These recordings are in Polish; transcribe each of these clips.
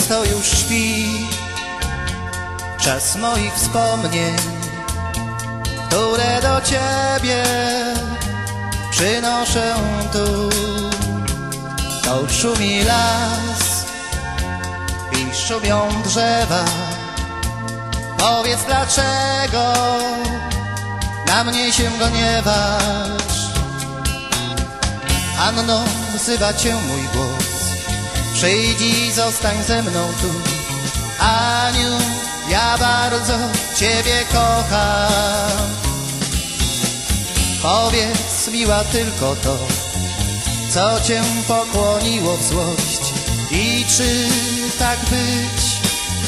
miasto już śpi. Czas moich wspomnień, które do ciebie przynoszę tu. To szumi las i szumią drzewa. Powiedz, dlaczego na mnie się gniewasz? Anno, wzywa cię mój głos. Przyjdź i zostań ze mną tu. Aniu, ja bardzo ciebie kocham. Powiedz, miła, tylko to, co cię pokłoniło w złość. I czy tak być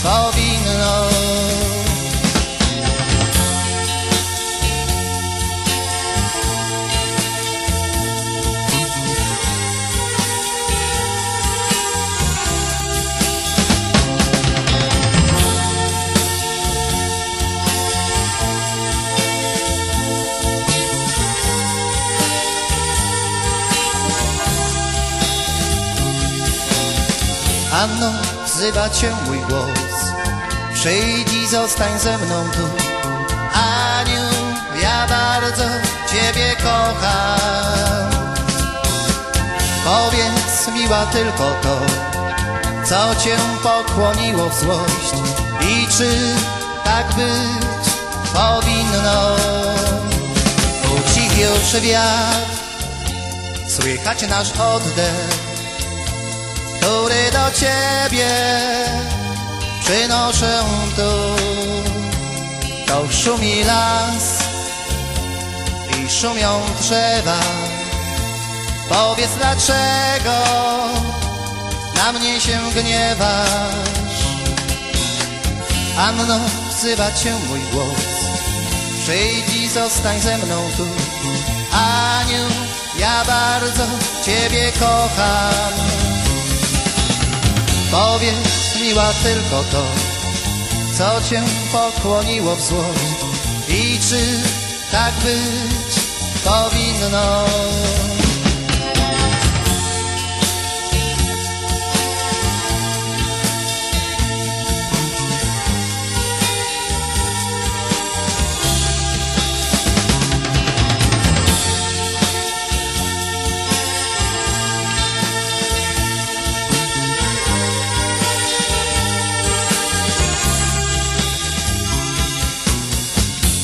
powinno? Anno, wzywa cię mój głos. Przyjdź i zostań ze mną tu. Aniu, ja bardzo ciebie kocham. Powiedz, miła, tylko to, co cię pokłoniło w złość. I czy tak być powinno? Ucichł już wiatr, słychać nasz oddech, który do ciebie przynoszę tu. To szumi las i szumią drzewa. Powiedz, dlaczego na mnie się gniewasz? Anno, wzywa cię mój głos. Przyjdź i zostań ze mną tu. Aniu, ja bardzo ciebie kocham. Powiedz, miła, tylko to, co cię pokłoniło w złość. I czy tak być powinno?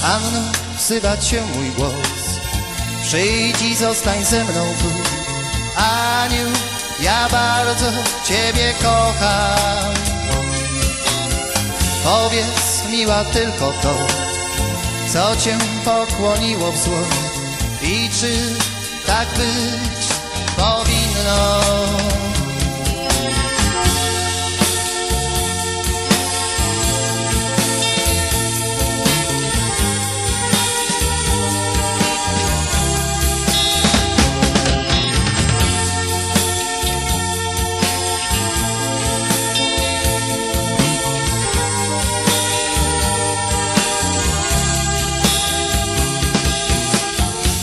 Anno, wzywa cię mój głos. Przyjdź i zostań ze mną tu. Aniu, ja bardzo ciebie kocham. Powiedz, miła, tylko to, co cię pokłoniło w złość. I czy tak być powinno?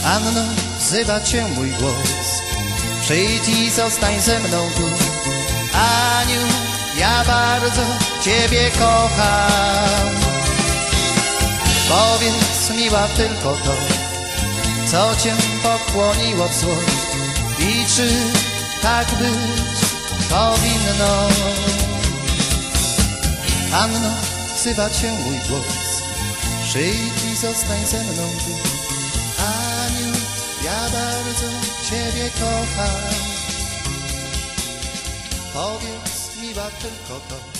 Anno, wzywa cię mój głos. Przyjdź i zostań ze mną tu. Aniu, ja bardzo ciebie kocham. Powiedz, miła, tylko to, co cię pokłoniło w złość. I czy tak być powinno? Anno, wzywa cię mój głos. Przyjdź i zostań ze mną tu. Ja bardzo ciebie kocham. Powiedz, miła, tylko to,